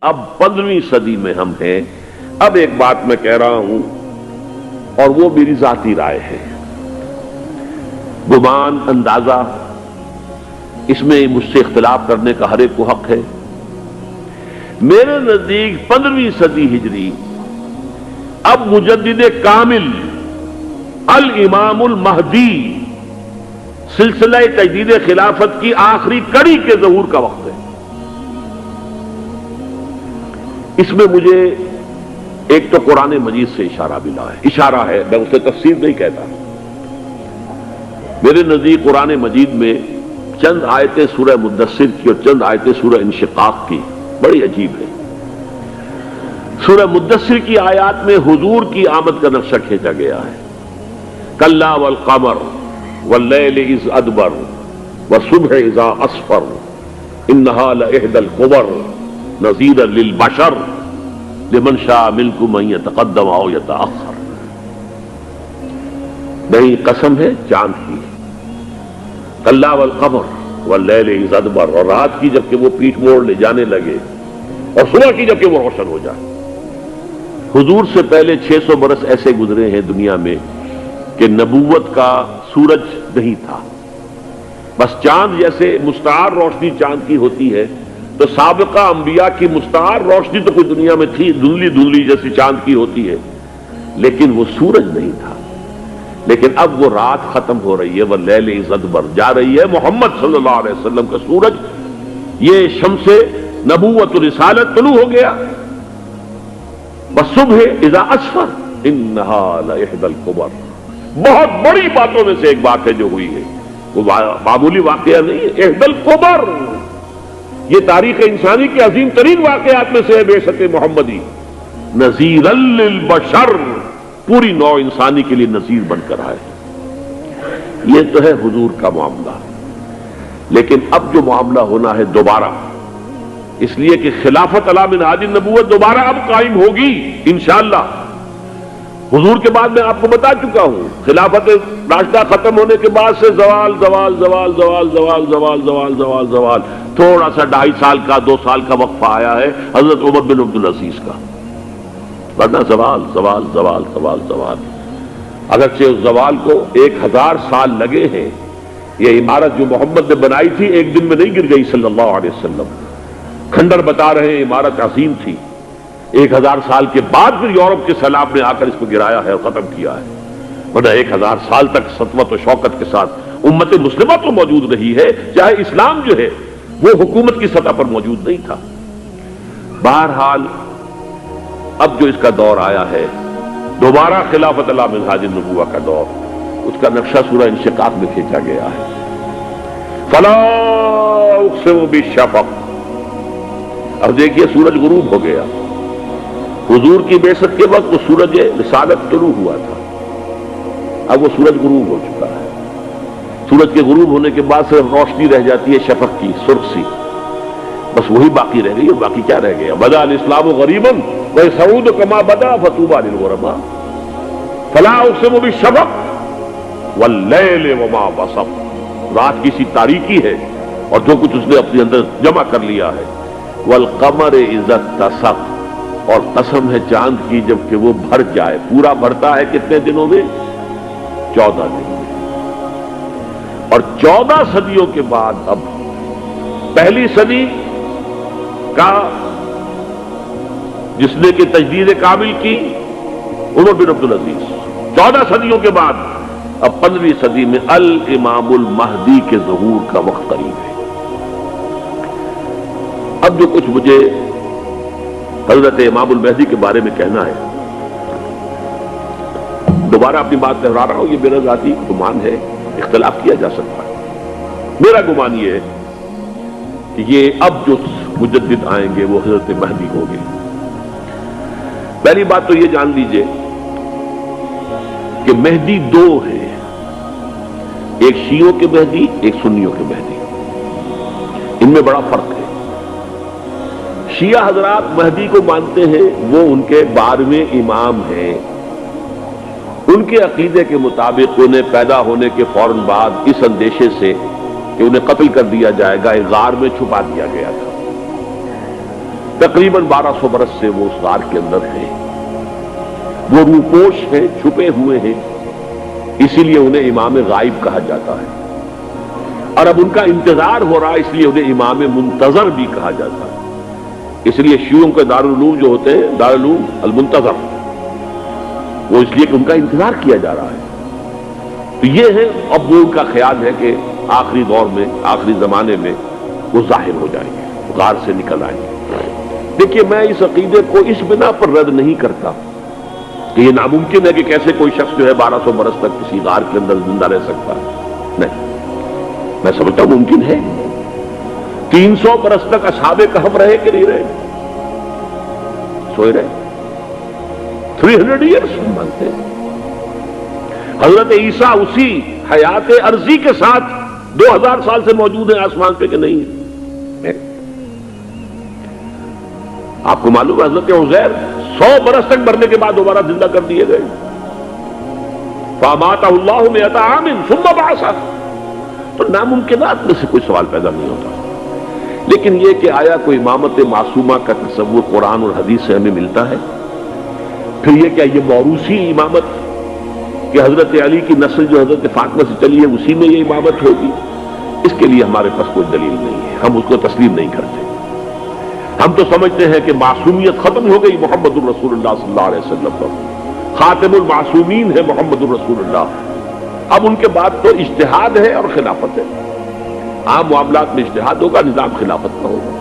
اب 15ویں صدی میں ہم ہیں. اب ایک بات میں کہہ رہا ہوں اور وہ میری ذاتی رائے ہے، گمان اندازہ اس میں مجھ سے اختلاف کرنے کا ہر ایک کو حق ہے. میرے نزدیک 15ویں صدی ہجری اب مجدد کامل الامام المہدی سلسلہ تجدید خلافت کی آخری کڑی کے ظہور کا وقت ہے. اس میں مجھے ایک تو قرآن مجید سے اشارہ ملا ہے، اشارہ ہے، میں اسے تفسیر نہیں کہتا. میرے نزدیک قرآن مجید میں چند آیتیں سورہ مدثر کی اور چند آیتیں سورہ انشقاق کی بڑی عجیب ہے. سورہ مدثر کی آیات میں حضور کی آمد کا نقشہ کھینچا گیا ہے. کلا والقمر واللیل اذ ادبر والصبح اذا اسفر انہا لإحدی الکبر نذیرا للبشر لمن شاء منکم ان یتقدم او یتأخر. نہیں، قسم ہے چاند کی. کلا والقمر واللیل اذ ادبر، اور رات کی جبکہ وہ پیٹھ موڑ لے جانے لگے اور صبح کی جبکہ وہ روشن ہو جائے. حضور سے پہلے 600 برس ایسے گزرے ہیں دنیا میں کہ نبوت کا سورج نہیں تھا، بس چاند جیسے مستعار روشنی چاند کی ہوتی ہے تو سابقہ انبیاء کی مستعار روشنی تو کوئی دنیا میں تھی، دھندلی دھندلی جیسی چاند کی ہوتی ہے، لیکن وہ سورج نہیں تھا. لیکن اب وہ رات ختم ہو رہی ہے، واللیل اذ ادبر جا رہی ہے. محمد صلی اللہ علیہ وسلم کا سورج، یہ شمس نبوت و رسالت طلوع ہو گیا. والصبح اذا اسفر انہا لإحدی الکبر. بہت بڑی باتوں میں سے ایک بات ہے جو ہوئی ہے، وہ معمولی واقعہ نہیں ہے. احدی الکبر، یہ تاریخ انسانی کے عظیم ترین واقعات میں سے ہے. بعثت محمدی نذیرا للبشر، پوری نوع انسانی کے لیے نذیر بن کر آئے. یہ تو ہے حضور کا معاملہ. لیکن اب جو معاملہ ہونا ہے دوبارہ، اس لیے کہ خلافت علی منہاج النبوت دوبارہ اب قائم ہوگی انشاءاللہ. حضور کے بعد میں آپ کو بتا چکا ہوں، خلافت راشدہ ختم ہونے کے بعد سے زوال زوال زوال زوال زوال زوال زوال زوال زوال، تھوڑا سا 2.5 سال کا 2 سال کا وقفہ آیا ہے حضرت عمر بن عبدالعزیز کا، ورنہ زوال زوال زوال زوال زوال. اگرچہ اس زوال کو 1000 سال لگے ہیں. یہ عمارت جو محمد نے بنائی تھی ایک دن میں نہیں گر گئی صلی اللہ علیہ وسلم. کھنڈر بتا رہے ہیں عمارت عظیم تھی. 1000 سال کے بعد پھر یورپ کے سیلاب نے آ کر اس کو گرایا ہے اور ختم کیا ہے، ورنہ 1000 سال تک سطوت و شوکت کے ساتھ امت مسلمہ تو موجود رہی ہے، چاہے اسلام جو ہے وہ حکومت کی سطح پر موجود نہیں تھا. بہرحال اب جو اس کا دور آیا ہے دوبارہ خلافت علی منہاج النبوہ کا دور، اس کا نقشہ سورہ انشقاق میں کھینچا گیا ہے. فلا اقسم بالشفق. اب دیکھیے سورج غروب ہو گیا. حضور کی بعثت کے وقت وہ سورج رسالت طلوع ہوا تھا، اب وہ سورج غروب ہو چکا ہے. سورج کے غروب ہونے کے بعد صرف روشنی رہ جاتی ہے شفق کی، سرخ سی، بس وہی باقی رہ گئی. اور باقی کیا رہ گیا؟ بدا الاسلام غریبا وسعود کما بدا فطوبى للغرباء. فلا اقسم بالشفق واللیل وما وسق. رات کی سی تاریکی ہے اور جو کچھ اس نے اپنے اندر جمع کر لیا ہے. والقمر اذا اتسق، اور قسم ہے چاند کی جب کہ وہ بھر جائے. پورا بھرتا ہے کتنے دنوں میں؟ 14 دن میں. اور 14 صدیوں کے بعد اب پہلی صدی کا جس نے کہ تجدید کامل کی عمر بن عبدالعزیز، 14 صدیوں کے بعد اب 15ویں صدی میں الامام المہدی کے ظہور کا وقت قریب ہے. اب جو کچھ مجھے حضرت امام المہدی کے بارے میں کہنا ہے، دوبارہ اپنی بات دہرا رہا ہوں، یہ میرا ذاتی گمان ہے، اختلاف کیا جا سکتا ہے. میرا گمان یہ ہے کہ یہ اب جو مجدد آئیں گے وہ حضرت مہدی ہوں گے. پہلی بات تو یہ جان لیجئے کہ مہدی 2 ہیں، ایک شیعوں کے مہدی، ایک سنیوں کے مہدی. ان میں بڑا فرق ہے. شیعہ حضرات مہدی کو مانتے ہیں، وہ ان کے 12ویں امام ہیں. ان کے عقیدے کے مطابق انہیں پیدا ہونے کے فوراً بعد اس اندیشے سے کہ انہیں قتل کر دیا جائے گا ایک غار میں چھپا دیا گیا تھا. تقریباً 1200 برس سے وہ اس غار کے اندر ہیں، وہ روپوش ہیں، چھپے ہوئے ہیں، اسی لیے انہیں امام غائب کہا جاتا ہے، اور اب ان کا انتظار ہو رہا ہے، اس لیے انہیں امام منتظر بھی کہا جاتا ہے۔ اس لیے شیعوں کے دارالعلوم جو ہوتے ہیں دارالعلوم المنتظر، وہ اس لیے کہ ان کا انتظار کیا جا رہا ہے۔ تو یہ ہے، اب وہ ان کا خیال ہے کہ آخری دور میں، آخری زمانے میں وہ ظاہر ہو جائیں گے، غار سے نکل آئیں گے۔ دیکھیے، میں اس عقیدے کو اس بنا پر رد نہیں کرتا کہ یہ ناممکن ہے کہ کیسے کوئی شخص جو ہے 1200 برس تک کسی غار کے اندر زندہ رہ سکتا ہے، نہیں، میں سمجھتا ہوں ممکن ہے۔ 300 برس تک اصحاب کہف رہے کہ نہیں رہے؟ سوئے رہے، 300 ایئرس مانتے ہیں۔ حضرت عیسیٰ اسی حیات عرضی کے ساتھ 2000 سال سے موجود ہیں آسمان پہ کہ نہیں ہے؟ آپ کو معلوم ہے حضرت عزیر 100 برس تک مرنے کے بعد دوبارہ زندہ کر دیے گئے، فَأَمَاتَهُ اللَّهُ مِئَةَ عَامٍ ثُمَّ بَعَثَهُ۔ تو ناممکنات میں سے کوئی سوال پیدا نہیں ہوتا، لیکن یہ کہ آیا کوئی امامت معصومہ کا تصور قرآن اور حدیث سے ہمیں ملتا ہے؟ پھر یہ کیا یہ موروثی امامت کہ حضرت علی کی نسل جو حضرت فاطمہ سے چلی ہے اسی میں یہ امامت ہوگی؟ اس کے لیے ہمارے پاس کوئی دلیل نہیں ہے، ہم اس کو تسلیم نہیں کرتے۔ ہم تو سمجھتے ہیں کہ معصومیت ختم ہو گئی محمد الرسول اللہ صلی اللہ علیہ وسلم پر، خاتم المعصومین ہے محمد الرسول اللہ۔ اب ان کے بعد تو اجتہاد ہے اور خلافت ہے، عام معاملات میں اجتہاد ہوگا، نظام خلافت کا ہوگا۔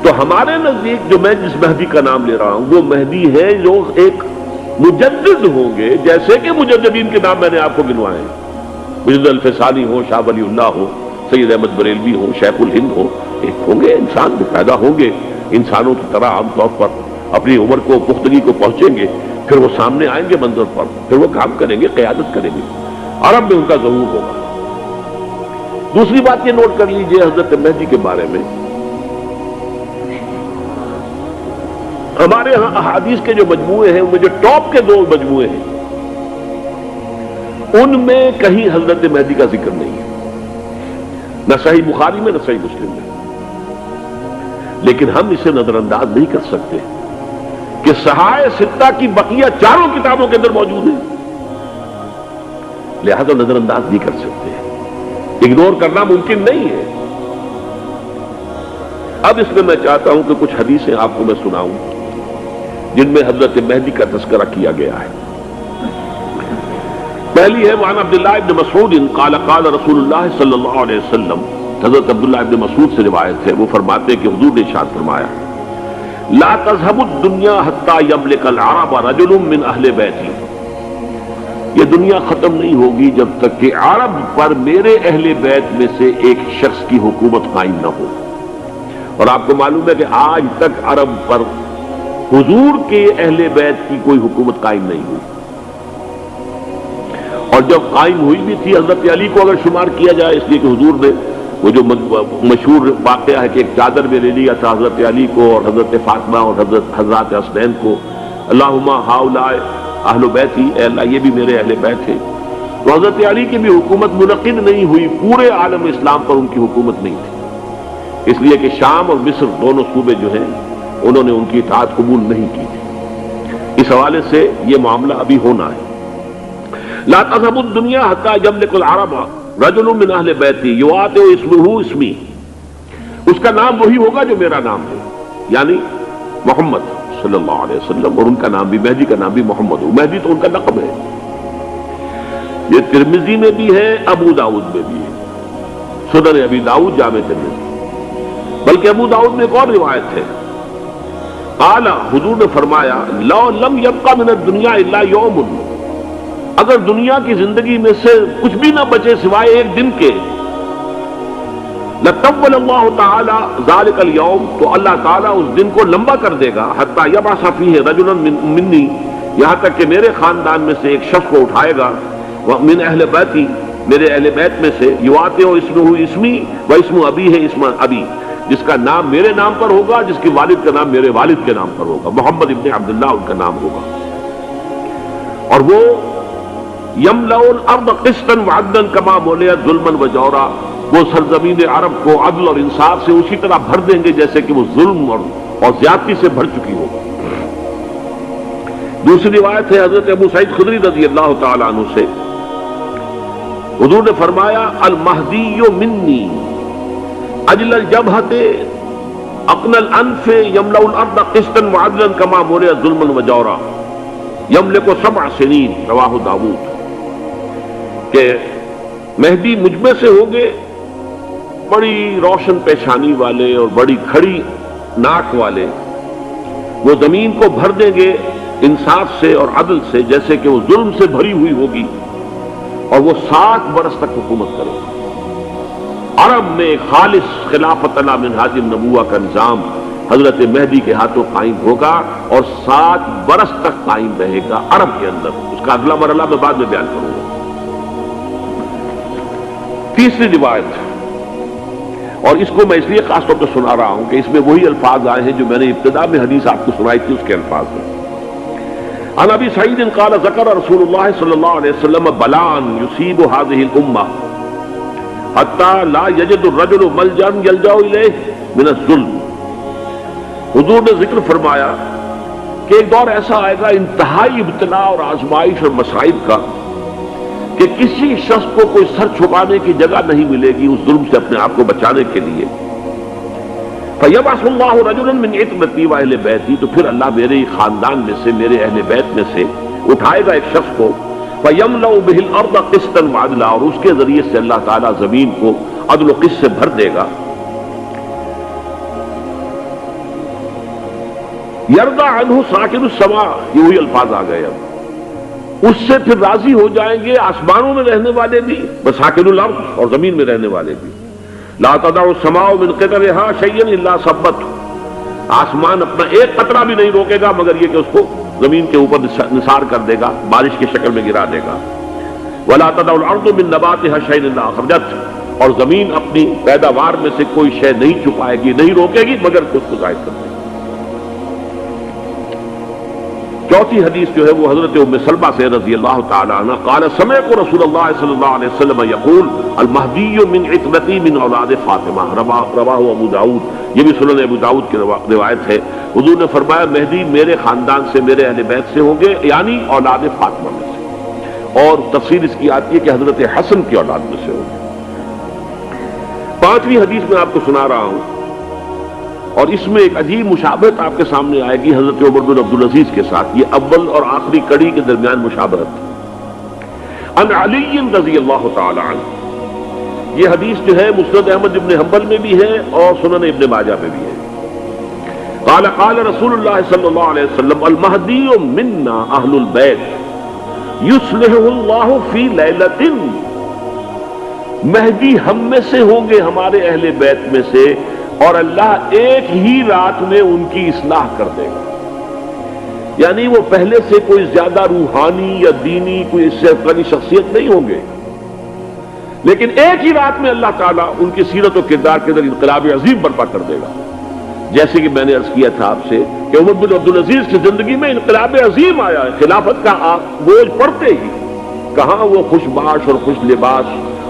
تو ہمارے نزدیک جو میں جس مہدی کا نام لے رہا ہوں وہ مہدی ہے جو ایک مجدد ہوں گے، جیسے کہ مجددین کے نام میں نے آپ کو گنوائے ہیں، مجدد الفسانی ہو، شاہ ولی اللہ ہو، سید احمد بریلوی ہو، شیخ الہند ہو، ایک ہوں گے انسان جو پیدا ہوں گے انسانوں کی طرح، عام طور پر اپنی عمر کو، پختگی کو پہنچیں گے، پھر وہ سامنے آئیں گے منظر پر، پھر وہ کام کریں گے، قیادت کریں گے، عرب میں ان کا ظہور ہوگا۔ دوسری بات یہ نوٹ کر لیجئے حضرت مہدی کے بارے میں، ہمارے ہاں احادیث کے جو مجموعے ہیں ان میں جو ٹاپ کے 2 مجموعے ہیں ان میں کہیں حضرت مہدی کا ذکر نہیں ہے، نہ صحیح بخاری میں نہ صحیح مسلم میں، لیکن ہم اسے نظر انداز نہیں کر سکتے کہ صحائح ستہ کی بقیہ 4 کتابوں کے اندر موجود ہیں، لہذا نظر انداز نہیں کر سکتے، اگنور کرنا ممکن نہیں ہے۔ اب اس میں چاہتا ہوں کہ کچھ حدیثیں آپ کو میں سناؤں جن میں حضرت مہدی کا تذکرہ کیا گیا ہے۔ پہلی ہے وعن عبداللہ ابن مسعود قال قال رسول اللہ صلی اللہ علیہ وسلم، حضرت عبداللہ ابن مسعود سے روایت ہے، وہ فرماتے ہیں کہ حضور نے ارشاد فرمایا لا تذهب الدنيا حتى يملك العرب رجل من اہل بیتی، یہ دنیا ختم نہیں ہوگی جب تک کہ عرب پر میرے اہل بیت میں سے ایک شخص کی حکومت قائم نہ ہو۔ اور آپ کو معلوم ہے کہ آج تک عرب پر حضور کے اہل بیت کی کوئی حکومت قائم نہیں ہوئی، اور جب قائم ہوئی بھی تھی حضرت علی کو اگر شمار کیا جائے، اس لیے کہ حضور نے وہ جو مشہور واقعہ ہے کہ ایک چادر میں لے لیا تھا حضرت علی کو اور حضرت فاطمہ اور حضرت حسنین کو، اللہم ہؤلاء اہل بیتی، اے اللہ یہ بھی میرے اہل بیت ہیں، تو حضرت علی کی بھی حکومت منعقد نہیں ہوئی، پورے عالم اسلام پر ان کی حکومت نہیں تھی، اس لیے کہ شام اور مصر دونوں صوبے جو ہیں انہوں نے ان کی اطاعت قبول نہیں کی تھی۔ اس حوالے سے یہ معاملہ ابھی ہونا ہے۔ لا تذهب الدنيا حتى يملك العرب رجل من اہل بیتی یواطئ اسمہ اسمی، اس کا نام وہی ہوگا جو میرا نام ہے، یعنی محمد صلی اللہ علیہ وسلم، اور ان کا نام بھی، مہدی کا نام بھی محمد ہو، مہدی تو ان کا لقب ہے۔ یہ ترمذی میں بھی ہے، ابو داؤد میں بھی ہے، سنن ابی داؤد، جامع ترمذی، بلکہ ابو داؤد میں ایک اور روایت ہے، قال حضور نے فرمایا لو لم يبقى من الدنيا الا يوم، اگر دنیا کی زندگی میں سے کچھ بھی نہ بچے سوائے ایک دن کے، لطول اللہ تعالی ذلك اليوم، تو اللہ تعالیٰ اس دن کو لمبا کر دے گا، حتی یبعث فیہ رجلا منی، یہاں تک کہ میرے خاندان میں سے ایک شخص کو اٹھائے گا، من اہل بیتی، میرے اہل بیت میں سے، یواطئ اسمہ اسمی و اسم ابی ہے اسم ابی، جس کا نام میرے نام پر ہوگا، جس کے والد کا نام میرے والد کے نام پر ہوگا، محمد ابن عبداللہ ان کا نام ہوگا، اور وہ یملأ الارض قسطا وعدلا کما ملئت ظلما وجورا، وہ سرزمین عرب کو عدل اور انصاف سے اسی طرح بھر دیں گے جیسے کہ وہ ظلم اور اور زیادتی سے بھر چکی ہوگی۔ دوسری روایت ہے حضرت ابو سعید خدری رضی اللہ تعالی عنہ سے، حضور نے فرمایا المہدی منی اجل الجبہۃ اقن الانف یملأ الارض قسطا وعدلا کما ملئت ظلما وجورا یملک 7 سنین، رواہ داؤد، کہ مہدی مجھ میں سے ہوں گے بڑی روشن پیشانی والے اور بڑی کھڑی ناک والے، وہ زمین کو بھر دیں گے انصاف سے اور عدل سے، جیسے کہ وہ ظلم سے بھری ہوئی ہوگی، اور وہ 7 برس تک حکومت کرے گا۔ عرب میں خالص خلافت علی منہاج النبوہ کا نظام حضرت مہدی کے ہاتھوں قائم ہوگا اور 7 برس تک قائم رہے گا عرب کے اندر۔ اس کا اگلا مرحلہ میں بعد میں بیان کروں گا۔ تیسری روایت، اور اس کو میں اس لیے خاص طور پہ سنا رہا ہوں کہ اس میں وہی الفاظ آئے ہیں جو میں نے ابتدا میں حدیث آپ کو سنائی تھی، اس کے الفاظ ہیں۔ عن ابی سعید قال ذکر رسول اللہ صلی اللہ علیہ وسلم بلان یصیب هذه الامہ حتی لا یجد الرجل ملجا یلجا الیہ من الظلم۔ حضور نے ذکر فرمایا کہ ایک دور ایسا آئے گا انتہائی ابتلا اور آزمائش اور مصائب کا کہ کسی شخص کو کوئی سر چھپانے کی جگہ نہیں ملے گی اس ظلم سے اپنے آپ کو بچانے کے لیے۔ فَيَبْعَثُ اللَّهُ رَجُلًا مِنْ عِتْرَتِي وَأَهْلِ بَيْتِي، تو پھر اللہ میرے خاندان میں سے، میرے اہل بیت میں سے اٹھائے گا ایک شخص کو، فَيَمْلَأُ بِهِ الْأَرْضَ قِسْطًا وَعَدْلًا، اور اس کے ذریعے سے اللہ تعالیٰ زمین کو عدل و قسط سے بھر دے گا۔ يَرْضَى عَنْهُ سَاكِنُ السَّمَاءِ، یہ وہی الفاظ آ گئے اب، اس سے پھر راضی ہو جائیں گے آسمانوں میں رہنے والے بھی، وساکن الارض، اور زمین میں رہنے والے بھی۔ لا تدع السماء من قطرها شيئا الا ثبته، آسمان اپنا ایک قطرہ بھی نہیں روکے گا مگر یہ کہ اس کو زمین کے اوپر نثار کر دے گا، بارش کی شکل میں گرا دے گا۔ ولا تدع الارض من نباتها شيئا الا اخرجته، اور زمین اپنی پیداوار میں سے کوئی شے نہیں چھپائے گی، نہیں روکے گی مگر اس کو ظاہر کر دے گی۔ چوتھی حدیث جو ہے وہ حضرت ام سلمہ سے رضی اللہ تعالی عنہ قال سمعت رسول اللہ صلی اللہ علیہ وسلم یقول المہدی من عترتی من اولاد فاطمہ، رواہ ابو داؤد، یہ بھی سنن ابو داؤد کی روایت ہے۔ حضور نے فرمایا مہدی میرے خاندان سے، میرے اہل بیت سے ہوں گے، یعنی اولاد فاطمہ میں سے، اور تفسیر اس کی آتی ہے کہ حضرت حسن کی اولاد میں سے ہوں گے۔ پانچویں حدیث میں آپ کو سنا رہا ہوں، اور اس میں ایک عجیب مشابہت آپ کے سامنے آئے گی حضرت عمر بن عبدالعزیز کے ساتھ، یہ اول اور آخری کڑی کے درمیان مشابہت۔ عن علی رضی اللہ تعالی عنہ، یہ حدیث جو ہے مسند احمد ابن حنبل میں بھی ہے اور سنن ابن ماجہ میں بھی ہے۔ قال قال رسول اللہ صلی اللہ علیہ وسلم المہدی منا اہل البیت یصلحہ اللہ فی لیلۃ، مہدی ہم میں سے ہوں گے، ہمارے اہل بیت میں سے، اور اللہ ایک ہی رات میں ان کی اصلاح کر دے گا۔ یعنی وہ پہلے سے کوئی زیادہ روحانی یا دینی کوئی اس سے افضل شخصیت نہیں ہوں گے، لیکن ایک ہی رات میں اللہ تعالیٰ ان کی سیرت و کردار کے اندر انقلاب عظیم برپا کر دے گا۔ جیسے کہ میں نے عرض کیا تھا آپ سے کہ عمر بن عبدالعزیز کی زندگی میں انقلاب عظیم آیا ہے، خلافت کا بوجھ پڑتے ہی کہاں وہ خوش باش اور خوش لباس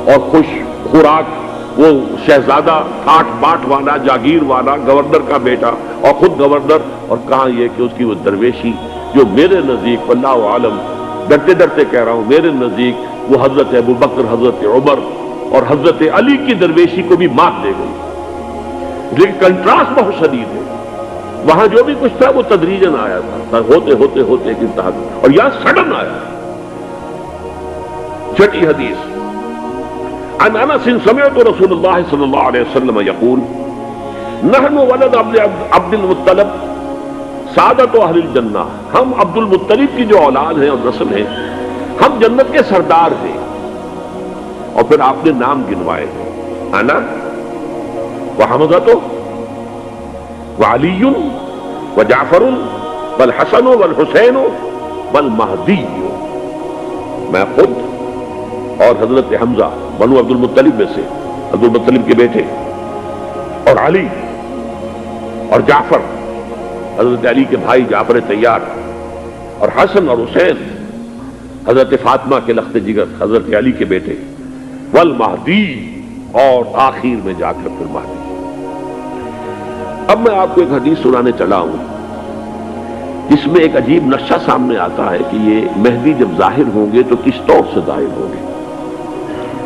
اور خوش خوراک، وہ شہزادہ ٹھاٹ باٹ والا، جاگیر والا، گورنر کا بیٹا اور خود گورنر، اور کہاں یہ کہ اس کی وہ درویشی جو میرے نزدیک واللہ عالم، ڈرتے ڈرتے کہہ رہا ہوں، میرے نزدیک وہ حضرت ابو بکر، حضرت عمر اور حضرت علی کی درویشی کو بھی مات دے گئی۔ لیکن کنٹراسٹ بہت شدید ہے، وہاں جو بھی کچھ تھا وہ تدریجاً آیا تھا، ہوتے ہوتے ہوتے ایک انتہا، اور یہاں سڈن آیا۔ چھٹی حدیث عن انس سمعت رسول اللہ صلی اللہ علیہ وسلم یقول نحن ولد عبد المطلب سعادت اہل الجنہ، ہم عبد المطلب کی جو اولاد ہیں اور نسل ہیں، ہم جنت کے سردار ہیں۔ اور پھر آپ نے نام گنوائے، انا وحمزۃ وعلی وجعفر والحسن والحسین والمہدی، میں خود اور حضرت حمزہ بنو عبد المطلب میں سے، عبد المطلب کے بیٹے، اور علی اور جعفر حضرت علی کے بھائی جعفر طیار، اور حسن اور حسین حضرت فاطمہ کے لخت جگر حضرت علی کے بیٹے، والمہدی، اور آخر میں جا کر پھر مہدی۔ اب میں آپ کو ایک حدیث سنانے چلا ہوں جس میں ایک عجیب نقشہ سامنے آتا ہے کہ یہ مہدی جب ظاہر ہوں گے تو کس طور سے ظاہر ہوں گے،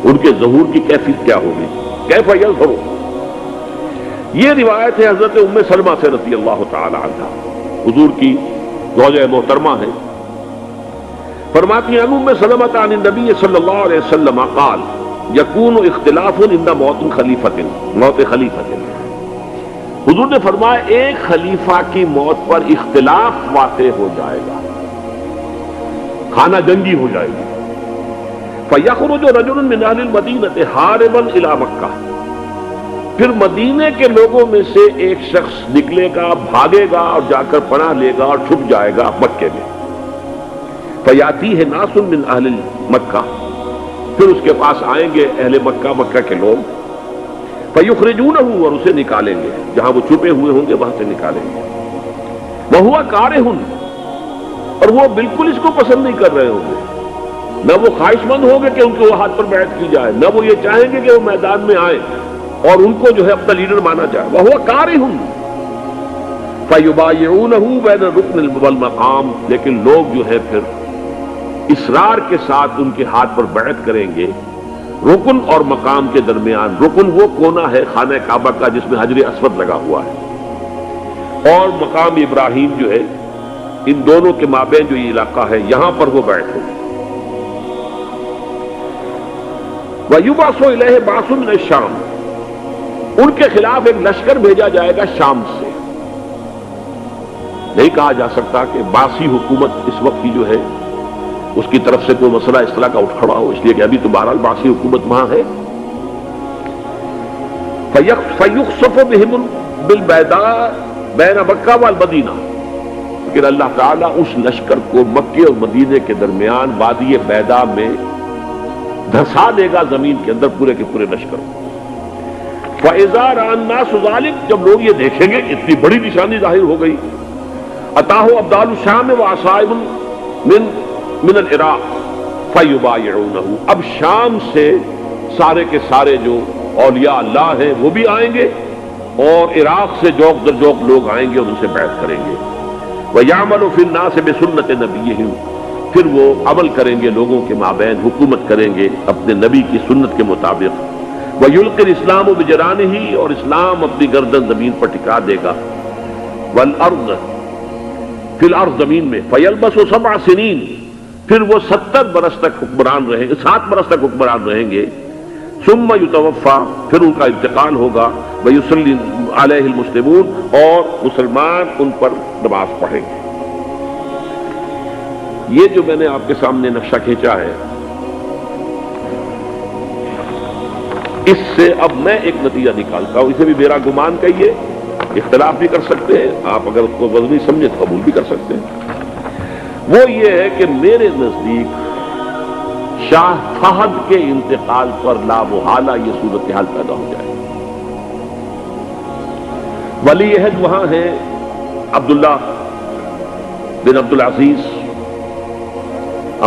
ان کے ظہور کی کیفیت کیا ہوگی، کیف یظہر۔ یہ روایت ہے حضرت ام سلمہ سے رضی اللہ تعالی عنہا، حضور کی زوجہ محترمہ ہے، فرماتی ہیں ام سلمہ عن النبی صلی اللہ علیہ وسلم قال یکون اختلاف عند موت خلیفۃ، موت خلیفۃ، حضور نے فرمایا ایک خلیفہ کی موت پر اختلاف واقع ہو جائے گا، خانہ جنگی ہو جائے گی۔ فَيَخْرُجُ رَجُلٌ مِّنْ أَهْلِ الْمَدِينَةِ حَارِبًا إِلَىٰ مکہ، پھر مدینے کے لوگوں میں سے ایک شخص نکلے گا، بھاگے گا اور جا کر پناہ لے گا اور چھپ جائے گا مکے میں۔ فَيَأْتِيهِ نَاسٌ مِّنْ أَهْلِ مکہ، پھر اس کے پاس آئیں گے اہل مکہ، مکہ کے لوگ، فَيُخْرِجُونَهُ، اور اسے نکالیں گے، جہاں وہ چھپے ہوئے ہوں گے وہاں سے نکالیں گے۔ وَهُوَ كَارِهٌ، اور وہ بالکل اس کو پسند نہیں کر رہے ہوں گے، نہ وہ خواہش مند ہوں گے کہ ان کے وہ ہاتھ پر بیعت کی جائے، نہ وہ یہ چاہیں گے کہ وہ میدان میں آئیں اور ان کو جو ہے اپنا لیڈر مانا جائے۔ وَهُوَ كَارِهٌ فَيُبَايِعُونَهُ بَيْنَ الرُّكْنِ وَالْمَقَامِ، لیکن لوگ جو ہے پھر اصرار کے ساتھ ان کے ہاتھ پر بیعت کریں گے رکن اور مقام کے درمیان۔ رکن وہ کونا ہے خانہ کعبہ کا جس میں حجر اسود لگا ہوا ہے، اور مقام ابراہیم جو ہے، ان دونوں کے مابین جو یہ علاقہ ہے یہاں پر وہ بیعت ہوگی۔ وَيُبْعَثُ إِلَيْهِ بَعْثٌ مِّنَ الشَّامِ، ان کے خلاف ایک لشکر بھیجا جائے گا شام سے۔ نہیں کہا جا سکتا کہ باسی حکومت اس وقت کی جو ہے اس کی طرف سے کوئی مسئلہ اس طرح کا اٹھ کھڑا ہو، اس لیے کہ ابھی تو بہرحال باسی حکومت وہاں ہے۔ فَيُخْسَفُ بِهِمْ بِالْبَيْضَاءِ بَيْنَ مَكَّةَ وَالْمَدِينَةِ، لیکن اللہ تعالیٰ اس لشکر کو مکے اور مدینے کے درمیان وادی بیضاء میں دھسا دے گا، زمین کے اندر پورے کے پورے لشکر کو۔ فَإِذَا رَأَى النَّاسُ ذَلِكَ، جب لوگ یہ دیکھیں گے اتنی بڑی نشانی ظاہر ہو گئی، أَتَاهُ أَبْدَالُ الشَّامِ وَعَصَائِبٌ من العراق فَيُبَايِعُونَهُ، اب شام سے سارے کے سارے جو اولیاء اللہ ہیں وہ بھی آئیں گے، اور عراق سے جوق در جوق لوگ آئیں گے اور ان سے بیعت کریں گے۔ وَيَعْمَلُ فِي النَّاسِ بِسُنَّةِ نَبِيِّهِمْ، پھر وہ عمل کریں گے لوگوں کے مابین، حکومت کریں گے اپنے نبی کی سنت کے مطابق۔ وَيُلْقِي الْإِسْلَامُ بِجَرَانِهِ، اور اسلام اپنی گردن زمین پر ٹکا دے گا۔ وَالْأَرْضَ فِي الْأَرْضِ، زمین میں۔ فَيَلْبَسُ 7 سنین، پھر وہ 70 برس تک حکمران رہیں گے، 7 برس تک حکمران رہیں گے۔ ثم یتوفا، پھر ان کا انتقال ہوگا۔ ویصلی علیہ المسلمون، اور مسلمان ان پر نماز پڑھیں گے۔ یہ جو میں نے آپ کے سامنے نقشہ کھینچا ہے، اس سے اب میں ایک نتیجہ نکالتا ہوں، اسے بھی میرا گمان کہیے، اختلاف بھی کر سکتے ہیں آپ، اگر اس کو وزنی سمجھے تو قبول بھی کر سکتے ہیں۔ وہ یہ ہے کہ میرے نزدیک شاہ فہد کے انتقال پر لا محالہ یہ صورتحال پیدا ہو جائے۔ ولی عہد وہاں ہے عبداللہ بن عبدالعزیز،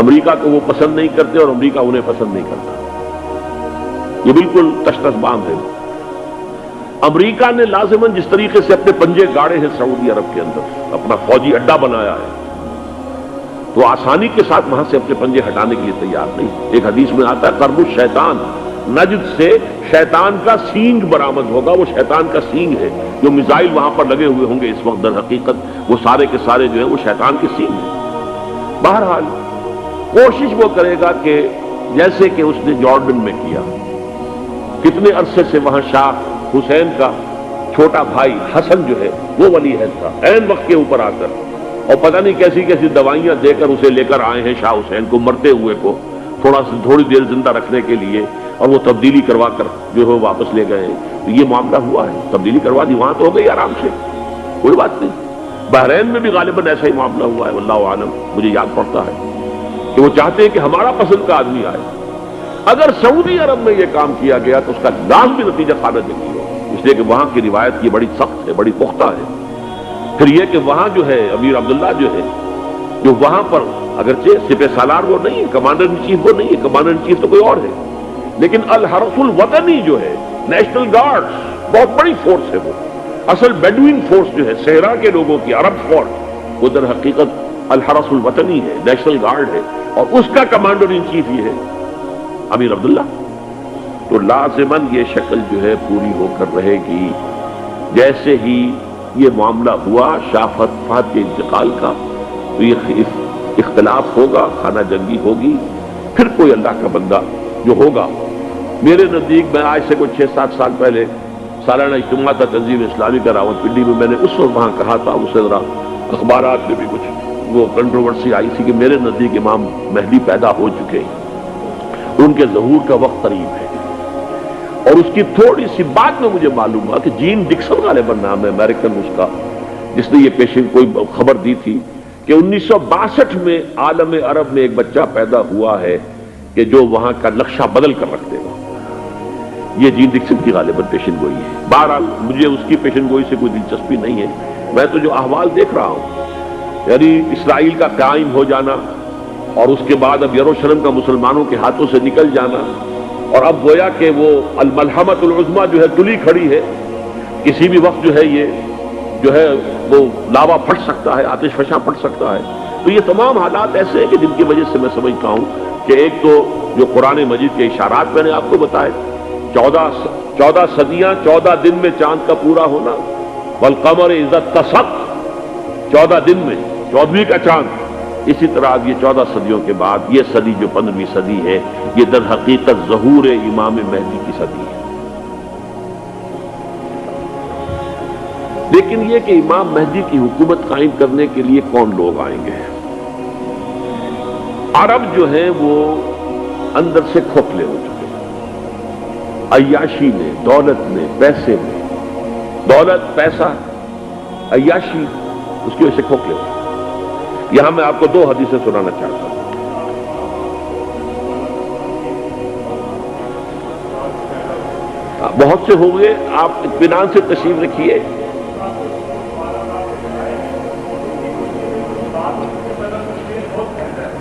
امریکہ کو وہ پسند نہیں کرتے اور امریکہ انہیں پسند نہیں کرتا، یہ بالکل تشتش بام ہے۔ امریکہ نے لازماً جس طریقے سے اپنے پنجے گاڑے ہیں سعودی عرب کے اندر، اپنا فوجی اڈا بنایا ہے، تو آسانی کے ساتھ وہاں سے اپنے پنجے ہٹانے کے لیے تیار نہیں۔ ایک حدیث میں آتا ہے قرب الشیطان، نجد سے شیطان کا سینگ برآمد ہوگا، وہ شیطان کا سینگ ہے، جو میزائل وہاں پر لگے ہوئے ہوں گے اس وقت، در حقیقت وہ سارے کے سارے جو ہیں وہ شیطان کے سینگ ہیں۔ بہرحال کوشش وہ کرے گا کہ جیسے کہ اس نے جارڈن میں کیا، کتنے عرصے سے وہاں شاہ حسین کا چھوٹا بھائی حسن جو ہے وہ ولی عہد تھا، عین وقت کے اوپر آ کر، اور پتہ نہیں کیسی کیسی دوائیاں دے کر اسے لے کر آئے ہیں شاہ حسین کو، مرتے ہوئے کو تھوڑی دیر زندہ رکھنے کے لیے، اور وہ تبدیلی کروا کر جو ہے واپس لے گئے۔ تو یہ معاملہ ہوا ہے، تبدیلی کروا دی، وہاں تو ہو گئی آرام سے، کوئی بات نہیں۔ بحرین میں بھی غالباً ایسا ہی معاملہ ہوا ہے، واللہ عالم، مجھے یاد پڑتا ہے کہ وہ چاہتے ہیں کہ ہمارا پسند کا آدمی آئے۔ اگر سعودی عرب میں یہ کام کیا گیا تو اس کا لازمی نتیجہ خالد نہیں ہو، اس لیے کہ وہاں کی روایت یہ بڑی سخت ہے، بڑی پختہ ہے۔ پھر یہ کہ وہاں جو ہے امیر عبداللہ جو ہے، جو وہاں پر اگرچہ سپہ سالار وہ نہیں ہے، کمانڈر ان چیف وہ نہیں ہے، کمانڈر ان چیف تو کوئی اور ہے، لیکن الحرس الوطنی جو ہے، نیشنل گارڈز، بہت بڑی فورس ہے وہ۔ اصل بیڈوین فورس جو ہے صحرا کے لوگوں کی عرب فورس، وہ در حقیقت الحرس الوطنی ہے، نیشنل گارڈ ہے، اور اس کا کمانڈر ان چیف یہ ہے امیر عبداللہ۔ تو لازماً یہ شکل جو ہے پوری ہو کر رہے گی۔ جیسے ہی یہ معاملہ ہوا شاہ فہد کے انتقال کا، تو یہ اختلاف ہوگا، خانہ جنگی ہوگی، پھر کوئی اللہ کا بندہ جو ہوگا۔ میرے نزدیک، میں آج سے کوئی 6-7 سال پہلے سالانہ اجتماع تھا تنظیم اسلامی کا راولپنڈی میں، میں نے اس وقت وہاں کہا تھا، اس سے ذرا اخبارات میں بھی کچھ وہ کنٹروورسی آئی تھی کہ میرے نزدیک امام مہدی پیدا ہو چکے ہیں، ان کے ظہور کا وقت قریب ہے۔ اور اس کی تھوڑی سی بات میں مجھے معلوم ہوا کہ جین ڈکسن غالباً نام ہے امریکن اس کا، جس نے یہ پیشین کوئی خبر دی تھی کہ 1962 میں عالم عرب میں ایک بچہ پیدا ہوا ہے کہ جو وہاں کا نقشہ بدل کر رکھ دے گا۔ یہ جین ڈکسن کی غالباً پیشن گوئی ہے۔ بہرحال مجھے اس کی پیشن گوئی سے کوئی دلچسپی نہیں ہے، میں تو جو احوال دیکھ رہا ہوں، یعنی اسرائیل کا قائم ہو جانا، اور اس کے بعد اب یروشلم کا مسلمانوں کے ہاتھوں سے نکل جانا، اور اب گویا کہ وہ الملحمۃ العظمیٰ جو ہے تلی کھڑی ہے، کسی بھی وقت جو ہے یہ جو ہے وہ لاوا پھٹ سکتا ہے، آتش فشاں پھٹ سکتا ہے۔ تو یہ تمام حالات ایسے ہیں کہ جن کی وجہ سے میں سمجھتا ہوں کہ ایک تو جو قرآن مجید کے اشارات میں نے آپ کو بتائے، 14 صدیاں 14 دن میں چاند کا پورا ہونا، والقمر اذا اتسق، 14 دن میں 14ویں کا چاند۔ اسی طرح اب یہ 14 صدیوں کے بعد یہ صدی جو 15ویں صدی ہے، یہ در حقیقت ظہور امام مہدی کی صدی ہے۔ لیکن یہ کہ امام مہدی کی حکومت قائم کرنے کے لیے کون لوگ آئیں گے؟ عرب جو ہیں وہ اندر سے کھوکھلے ہو چکے ہیں، عیاشی نے، دولت نے، پیسے نے، دولت، پیسہ، عیاشی، اس کی وجہ سے کھوکھلے ہو چکے ہیں۔ یہاں میں آپ کو 2 حدیثیں سنانا چاہتا ہوں۔ بہت سے ہوں گے، آپ اطمینان سے تشریف رکھیے۔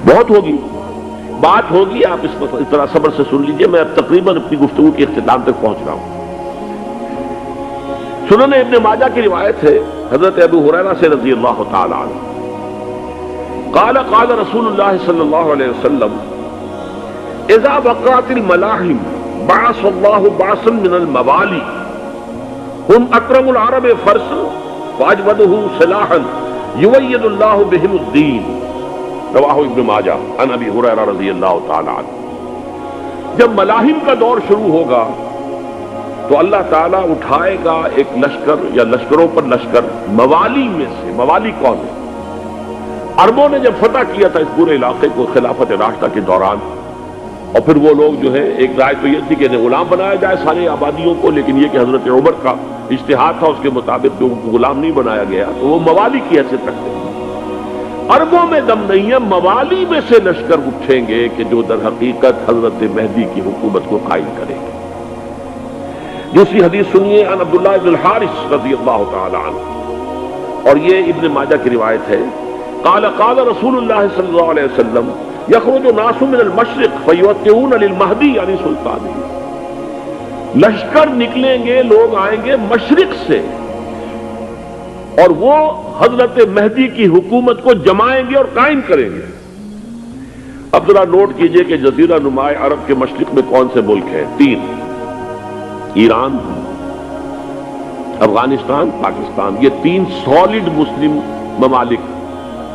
بہت ہوگی، بات ہوگی، آپ اس طرح صبر سے سن لیجئے۔ میں اب تقریباً اپنی گفتگو کے اختتام تک پہنچ رہا ہوں۔ سنن ابن ماجہ کی روایت ہے حضرت ابو ہریرہ سے رضی اللہ تعالی عنہ، قال قال رسول اللہ صلی اللہ علیہ وسلم اذا وقعت الملاحم بعث اللہ بعثا من الموالی هم اکرم العرب فرسا واجودہ سلاحا یوید اللہ بہم الدین، رواہ ابن ماجہ عن ابی ہریرہ رضی اللہ تعالی عنہ۔ جب ملاحم کا دور شروع ہوگا تو اللہ تعالیٰ اٹھائے گا ایک لشکر یا لشکروں پر لشکر موالی میں سے۔ موالی کون ہے؟ عربوں نے جب فتح کیا تھا اس پورے علاقے کو خلافت راشدہ کے دوران، اور پھر وہ لوگ جو ہے، ایک رائے تو یہ تھی کہ انہیں غلام بنایا جائے سارے آبادیوں کو، لیکن یہ کہ حضرت عمر کا اجتہاد تھا، اس کے مطابق ان کو غلام نہیں بنایا گیا، تو وہ موالی کی حیثیت رکھتے ہیں۔ عربوں میں دم نہیں ہے، موالی میں سے لشکر اٹھیں گے کہ جو در حقیقت حضرت مہدی کی حکومت کو قائم کریں گے۔ دوسری حدیث سنیے، عن عبداللہ بن الحارث رضی اللہ تعالی عنہ، اور یہ ابن ماجہ کی روایت ہے، قال قال رسول اللہ صلی اللہ علیہ وسلم یخرج ناس من المشرق فیوطئون للمہدی یعنی سلطانی، لشکر نکلیں گے، لوگ آئیں گے مشرق سے، اور وہ حضرت مہدی کی حکومت کو جمائیں گے اور قائم کریں گے۔ اب ذرا نوٹ کیجئے کہ جزیرہ نماء عرب کے مشرق میں کون سے ملک ہیں؟ 3، ایران، افغانستان، پاکستان۔ یہ 3 سالڈ مسلم ممالک،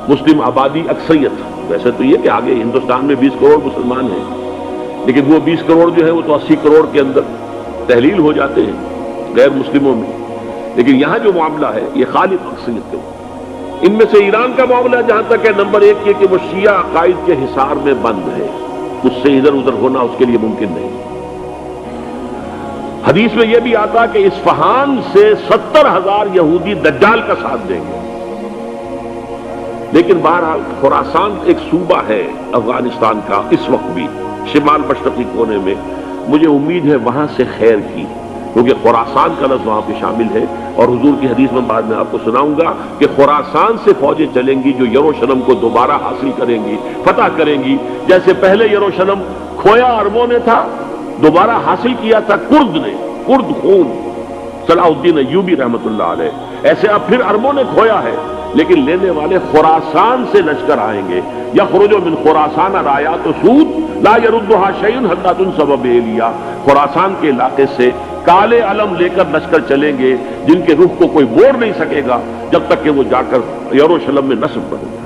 مسلم آبادی اکثریت۔ ویسے تو یہ کہ آگے ہندوستان میں 20 کروڑ مسلمان ہیں، لیکن وہ 20 کروڑ جو ہے وہ تو 80 کروڑ کے اندر تحلیل ہو جاتے ہیں غیر مسلموں میں، لیکن یہاں جو معاملہ ہے یہ خالص اکثریت کے۔ ان میں سے ایران کا معاملہ جہاں تک ہے، نمبر 1 یہ کہ وہ شیعہ عقائد کے حصار میں بند ہے، اس سے ادھر ادھر ہونا اس کے لیے ممکن نہیں۔ حدیث میں یہ بھی آتا کہ اصفہان سے 70,000 یہودی دجال کا ساتھ دیں گے۔ لیکن بہرحال خراسان ایک صوبہ ہے افغانستان کا اس وقت بھی شمال مشرقی کونے میں، مجھے امید ہے وہاں سے خیر کی، کیونکہ خراسان کا لفظ وہاں پہ شامل ہے، اور حضور کی حدیث میں بعد میں آپ کو سناؤں گا کہ خراسان سے فوجیں چلیں گی جو یروشلم کو دوبارہ حاصل کریں گی، فتح کریں گی، جیسے پہلے یروشلم کھویا عربوں نے تھا، دوبارہ حاصل کیا تھا کرد نے، کرد خون، صلاح الدین ایوبی رحمۃ اللہ علیہ، ایسے اب پھر عربوں نے کھویا ہے، لیکن لینے والے خراسان سے لشکر آئیں گے، یخرج من خراسان رایات سود لا يردها شیء حتی تنصب بإیلیا، خراسان کے علاقے سے کالے علم لے کر لشکر چلیں گے جن کے رخ کو کوئی موڑ نہیں سکے گا جب تک کہ وہ جا کر یروشلم میں نصب بنے گا۔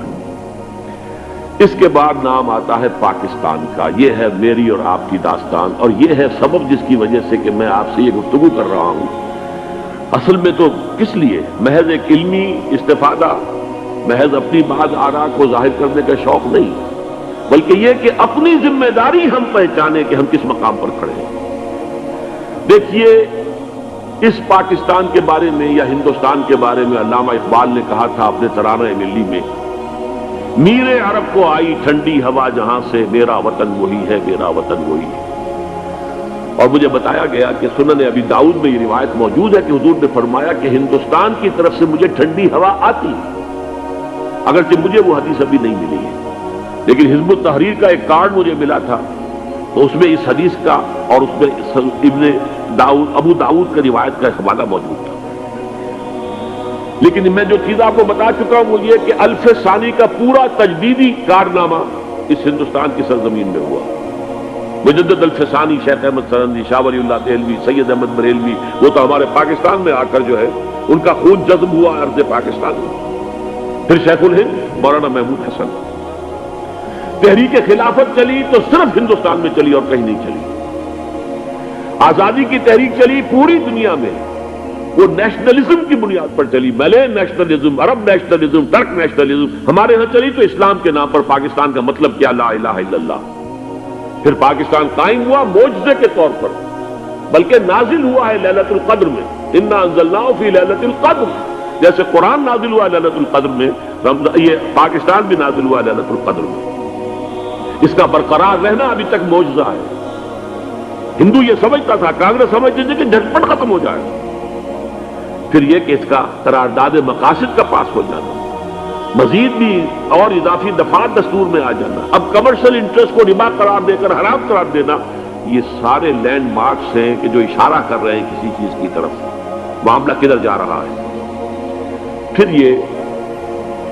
اس کے بعد نام آتا ہے پاکستان کا۔ یہ ہے میری اور آپ کی داستان، اور یہ ہے سبب جس کی وجہ سے کہ میں آپ سے یہ گفتگو کر رہا ہوں۔ اصل میں تو کس لیے؟ محض ایک علمی استفادہ، محض اپنی بعض آراء کو ظاہر کرنے کا شوق نہیں، بلکہ یہ کہ اپنی ذمہ داری ہم پہچانیں کہ ہم کس مقام پر کھڑے ہیں۔ دیکھیے، اس پاکستان کے بارے میں یا ہندوستان کے بارے میں علامہ اقبال نے کہا تھا اپنے ترانہ ملی میں، میر عرب کو آئی ٹھنڈی ہوا جہاں سے، میرا وطن وہی ہے، میرا وطن وہی ہے۔ اور مجھے بتایا گیا کہ سنن ابی داؤد میں یہ روایت موجود ہے کہ حضور نے فرمایا کہ ہندوستان کی طرف سے مجھے ٹھنڈی ہوا آتی، اگرچہ مجھے وہ حدیث ابھی نہیں ملی ہے، لیکن حزب التحریر کا ایک کارڈ مجھے ملا تھا، تو اس میں اس حدیث کا اور اس میں ابو داؤد کا روایت کا حوالہ موجود تھا۔ لیکن میں جو چیز آپ کو بتا چکا ہوں وہ یہ کہ الف ثانی کا پورا تجدیدی کارنامہ اس ہندوستان کی سرزمین میں ہوا۔ مجدد الف ثانی شیخ احمد سرندی، شاہ ولی اللہ دہلوی، سید احمد بریلوی، وہ تو ہمارے پاکستان میں آ کر جو ہے ان کا خون جذب ہوا ارض پاکستان میں۔ پھر شیخ الہند مولانا محمود حسن۔ تحریک خلافت چلی تو صرف ہندوستان میں چلی اور کہیں نہیں چلی۔ آزادی کی تحریک چلی پوری دنیا میں، وہ نیشنلزم کی بنیاد پر چلی، ملے نیشنلزم، عرب نیشنلزم، ترک نیشنلزم۔ ہمارے ہاں چلی تو اسلام کے نام پر پاکستان کا مطلب کیا؟ لا الہ الا اللہ۔ پھر پاکستان قائم ہوا معجزے کے طور پر، بلکہ نازل ہوا ہے لیلۃ القدر میں، انا انزلناہ فی لیلۃ القدر، جیسے قرآن نازل ہوا لیلۃ القدر میں، یہ پاکستان بھی نازل ہوا لیلۃ القدر میں۔ اس کا برقرار رہنا ابھی تک معجزہ ہے۔ ہندو یہ سمجھتا تھا، کانگریس سمجھتی تھی کہ جھٹپٹ ختم ہو جائے، پھر یہ کہ اس کا قرارداد مقاصد کا پاس ہو جانا، مزید بھی اور اضافی دفعات دستور میں آ جانا، اب کمرشل انٹرسٹ کو ربا قرار دے کر حرام قرار دینا، یہ سارے لینڈ مارکس ہیں کہ جو اشارہ کر رہے ہیں کسی چیز کی طرف، معاملہ کدھر جا رہا ہے۔ پھر یہ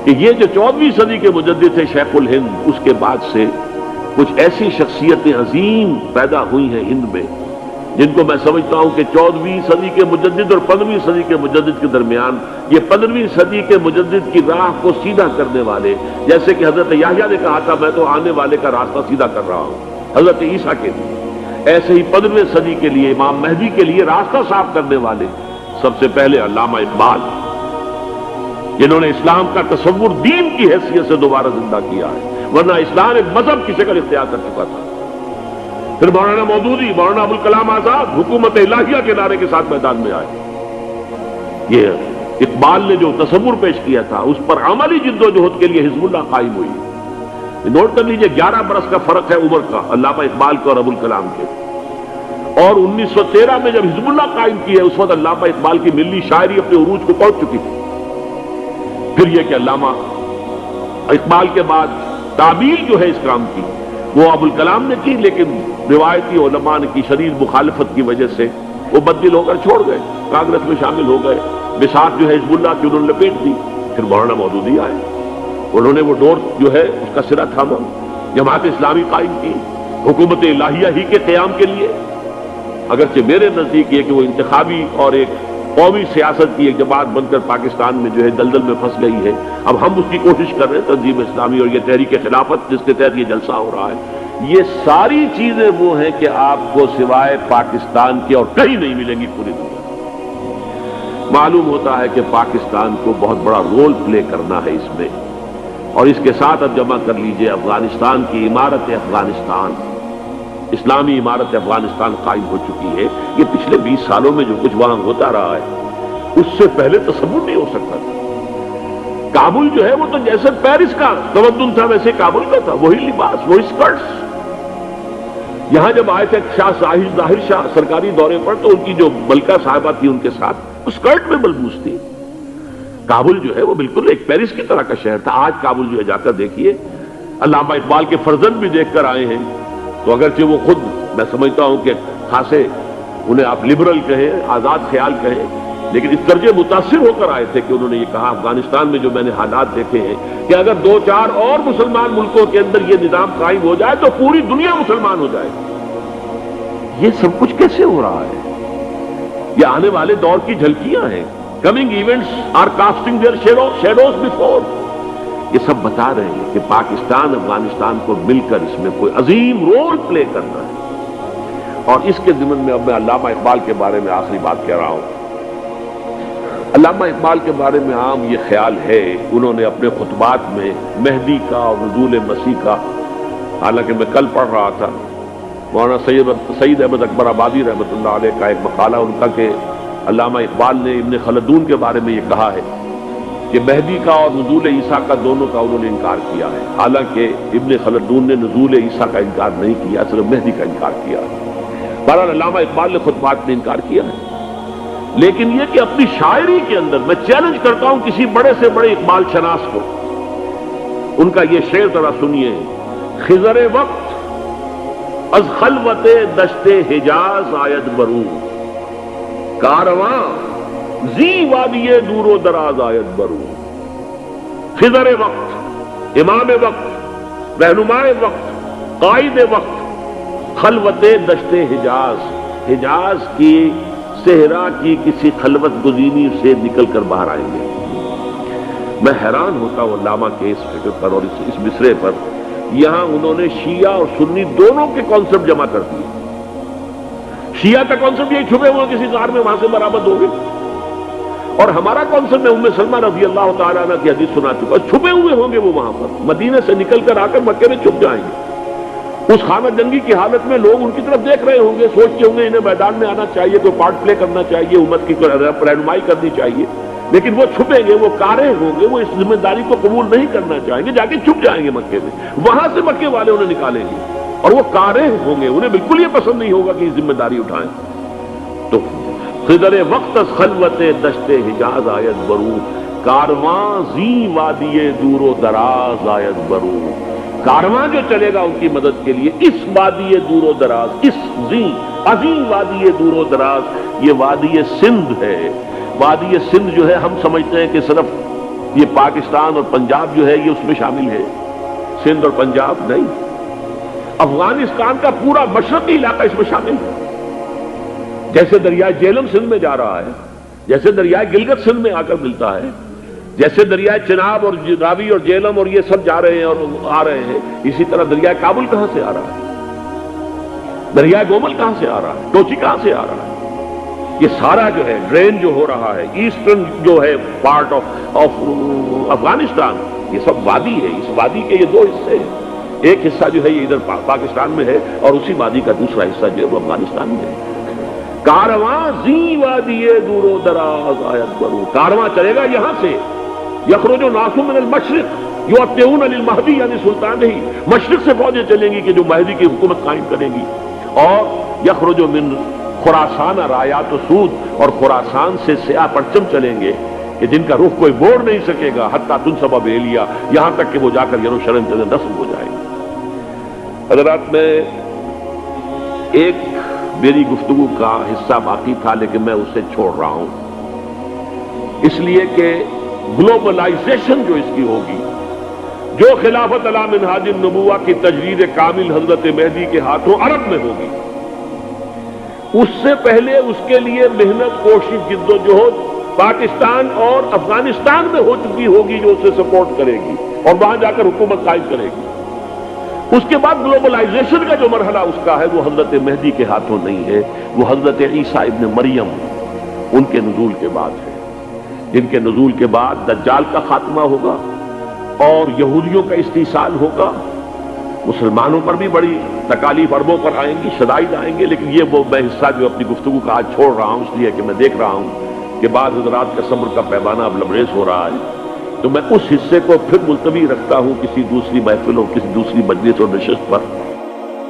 کہ یہ جو 14ویں صدی کے مجدد تھے شیخ الہند، اس کے بعد سے کچھ ایسی شخصیتیں عظیم پیدا ہوئی ہیں ہند میں، جن کو میں سمجھتا ہوں کہ 14ویں صدی کے مجدد اور 15ویں صدی کے مجدد کے درمیان، یہ 15ویں صدی کے مجدد کی راہ کو سیدھا کرنے والے، جیسے کہ حضرت یحییٰ نے کہا تھا میں تو آنے والے کا راستہ سیدھا کر رہا ہوں حضرت عیسیٰ کے لیے، ایسے ہی 15ویں صدی کے لیے امام مہدی کے لیے راستہ صاف کرنے والے سب سے پہلے علامہ اقبال، جنہوں نے اسلام کا تصور دین کی حیثیت سے دوبارہ زندہ کیا ہے، ورنہ اسلام ایک مذہب کی شکل اختیار کر چکا تھا۔ پھر مولانا مودودی، مولانا ابوالکلام آزاد حکومت الہیہ کے نعرے کے ساتھ میدان میں آئے۔ یہ اقبال نے جو تصور پیش کیا تھا اس پر عملی جد و جہد کے لیے حزب اللہ قائم ہوئی۔ نوٹ کر لیجئے 11 برس کا فرق ہے عمر کا علامہ اقبال کے اور ابوالکلام کے، اور 1913 میں جب حزب اللہ قائم کی ہے اس وقت علامہ اقبال کی ملی شاعری اپنے عروج کو پہنچ چکی تھی۔ پھر یہ کہ علامہ اقبال کے بعد تعبیل جو ہے اس کام کی وہ ابوالکلام نے کی، لیکن روایتی علماء کی شدید مخالفت کی وجہ سے وہ بددل ہو کر چھوڑ گئے، کانگریس میں شامل ہو گئے، بساط جو ہے حزب اللہ کی انہوں نے لپیٹ دی۔ پھر مولانا مودودی آئے، انہوں نے وہ ڈور جو ہے اس کا سرا تھاما، جماعت اسلامی قائم کی حکومت الہیہ ہی کے قیام کے لیے، اگرچہ میرے نزدیک یہ کہ وہ انتخابی اور ایک قومی سیاست کی ایک جماعت بن کر پاکستان میں جو ہے دلدل میں پھنس گئی ہے۔ اب ہم اس کی کوشش کر رہے ہیں، تنظیم اسلامی اور یہ تحریک خلافت جس کے تحت یہ جلسہ ہو رہا ہے، یہ ساری چیزیں وہ ہیں کہ آپ کو سوائے پاکستان کے اور کہیں نہیں ملیں گی پوری دنیا میں۔ معلوم ہوتا ہے کہ پاکستان کو بہت بڑا رول پلے کرنا ہے اس میں، اور اس کے ساتھ اب جمع کر لیجئے افغانستان کی عمارت افغانستان، اسلامی عمارت افغانستان قائم ہو چکی ہے۔ یہ پچھلے 20 سالوں میں جو کچھ وہاں ہوتا رہا ہے اس سے پہلے تصور نہیں ہو سکتا تھا۔ کابل جو ہے وہ تو جیسے پیرس کا تمدن تھا ویسے کابل کا تھا، وہی لباس، وہی سکرٹس۔ یہاں جب آئے تھے شاہ ظاہر شاہ سرکاری دورے پر تو ان کی جو ملکہ صاحبہ تھی ان کے ساتھ وہ سکرٹ میں ملبوس تھی۔ کابل جو ہے وہ بالکل ایک پیرس کی طرح کا شہر تھا۔ آج کابل جو ہے جا کر دیکھیے، علامہ اقبال کے فرزند بھی دیکھ کر آئے ہیں، تو اگرچہ وہ خود میں سمجھتا ہوں کہ خاصے انہیں آپ لبرل کہیں، آزاد خیال کہیں، لیکن اس درجے متاثر ہو کر آئے تھے کہ انہوں نے یہ کہا افغانستان میں جو میں نے حالات دیکھے ہیں کہ اگر 2-4 اور مسلمان ملکوں کے اندر یہ نظام قائم ہو جائے تو پوری دنیا مسلمان ہو جائے۔ یہ سب کچھ کیسے ہو رہا ہے؟ یہ آنے والے دور کی جھلکیاں ہیں۔ Coming events are casting their shadows before. یہ سب بتا رہے ہیں کہ پاکستان افغانستان کو مل کر اس میں کوئی عظیم رول پلے کرنا ہے۔ اور اس کے ضمن میں اب میں علامہ اقبال کے بارے میں آخری بات کہہ رہا ہوں۔ علامہ اقبال کے بارے میں عام یہ خیال ہے، انہوں نے اپنے خطبات میں مہدی کا اور نزول مسیح کا، حالانکہ میں کل پڑھ رہا تھا مولانا سید احمد اکبر آبادی رحمۃ اللہ علیہ کا ایک مقالہ ان کا کہ علامہ اقبال نے ابن خلدون کے بارے میں یہ کہا ہے کہ مہدی کا اور نزول عیسیٰ کا دونوں کا انہوں نے انکار کیا ہے، حالانکہ ابن خلدون نے نزول عیسیٰ کا انکار نہیں کیا، صرف مہدی کا انکار کیا ہے۔ بہرحال علامہ اقبال نے خطبات میں انکار کیا ہے، لیکن یہ کہ اپنی شاعری کے اندر میں چیلنج کرتا ہوں کسی بڑے سے بڑے اقبال شناس کو، ان کا یہ شعر ذرا سنیے: خضر وقت از خلوت دشت حجاز آید برو، کارواں زی وادی دور و دراز آید برو۔ خضر وقت، امام وقت، رہنمائے وقت، قائد وقت، خلوت دشت حجاز، حجاز کی صحرا کی کسی خلوت گزینی سے نکل کر باہر آئیں گے۔ میں حیران ہوتا ہوں علامہ کے اس فکر پر اور اس مصرے پر۔ یہاں انہوں نے شیعہ اور سنی دونوں کے کانسیپٹ جمع کر دیے۔ شیعہ کا کانسیپٹ یہی چھپے ہوئے کسی غار میں وہاں سے برآمد ہو گئے، اور ہمارا کانسیپٹ میں ام سلمہ رضی اللہ تعالیٰ عنہ کی حدیث سنا چکا، چھپے ہوئے ہوں گے وہ وہاں پر، مدینے سے نکل کر آ کر مکے میں چھپ جائیں گے۔ اس خانہ جنگی کی حالت میں لوگ ان کی طرف دیکھ رہے ہوں گے، سوچتے ہوں گے انہیں میدان میں آنا چاہیے، کوئی پارٹ پلے کرنا چاہیے، امت کی رہنمائی کرنی چاہیے، لیکن وہ چھپیں گے، وہ کارے ہوں گے، وہ اس ذمہ داری کو قبول نہیں کرنا چاہیں گے، جا کے چھپ جائیں گے مکے میں، وہاں سے مکے والے انہیں نکالیں گے، اور وہ کارے ہوں گے، انہیں بالکل یہ پسند نہیں ہوگا کہ یہ ذمہ داری اٹھائیں۔ تو خضر وقت از خلوت دشت حجاز آید برو، کارواں زی وادی دور و دراز آید برو۔ کارواں جو چلے گا ان کی مدد کے لیے اس وادی دور و دراز، اس عظیم وادی دور و دراز، یہ وادی سندھ ہے۔ وادی سندھ جو ہے ہم سمجھتے ہیں کہ صرف یہ پاکستان اور پنجاب جو ہے یہ اس میں شامل ہے، سندھ اور پنجاب نہیں، افغانستان کا پورا مشرقی علاقہ اس میں شامل ہے۔ جیسے دریائے جیلم سندھ میں جا رہا ہے، جیسے دریائے گلگت سندھ میں آ کر ملتا ہے، جیسے دریائے چناب اور راوی اور جیلم اور یہ سب جا رہے ہیں اور آ رہے ہیں، اسی طرح دریائے کابل کہاں سے آ رہا ہے، دریائے گومل کہاں سے آ رہا ہے، ٹوچی کہاں سے آ رہا ہے، یہ سارا جو ہے ڈرین جو ہو رہا ہے، ایسٹرن جو ہے پارٹ آف افغانستان، یہ سب وادی ہے۔ اس وادی کے یہ دو حصے ہیں، ایک حصہ جو ہے یہ ادھر پاکستان میں ہے، اور اسی وادی کا دوسرا حصہ جو ہے وہ افغانستان میں ہے۔ کارواں زی وادی دور و دراز آید برو، کارواں چلے گا یہاں سے، یخرج الناس من المشرق یؤتون للمہدی، یعنی سلطان ہی مشرق سے فوجیں چلیں گی کہ جو مہدی کی حکومت قائم کریں گی، اور یخرج من خراسان رایات و سود، اور خراسان سے سیاہ پرچم چلیں گے کہ جن کا رخ کوئی موڑ نہیں سکے گا، حتیٰ تنصب بیلیا، یہاں تک کہ وہ جا کر یروشلم کے اندر نصب ہو جائیں گے۔ حضرات، میں ایک میری گفتگو کا حصہ باقی تھا لیکن میں اسے چھوڑ رہا ہوں، اس لیے کہ گلوبلائزیشن جو اس کی ہوگی، جو خلافت علی منہاج النبوہ کی تجرید کامل حضرت مہدی کے ہاتھوں عرب میں ہوگی، اس سے پہلے اس کے لیے محنت، کوشش، جد و جہد پاکستان اور افغانستان میں ہو چکی ہوگی جو اسے سپورٹ کرے گی اور وہاں جا کر حکومت قائم کرے گی۔ اس کے بعد گلوبلائزیشن کا جو مرحلہ اس کا ہے وہ حضرت مہدی کے ہاتھوں نہیں ہے، وہ حضرت عیسیٰ ابن مریم ان کے نزول کے بعد ہے، جن کے نزول کے بعد دجال کا خاتمہ ہوگا اور یہودیوں کا استحصال ہوگا، مسلمانوں پر بھی بڑی تکالیف عربوں پر آئیں گی، شدائد آئیں گے، لیکن یہ وہ میں حصہ جو اپنی گفتگو کا آج چھوڑ رہا ہوں اس لیے کہ میں دیکھ رہا ہوں کہ بعض حضرات کا صبر کا پیمانہ اب لبریز ہو رہا ہے، تو میں اس حصے کو پھر ملتوی رکھتا ہوں کسی دوسری محفل اور کسی دوسری مجلس اور نشست پر۔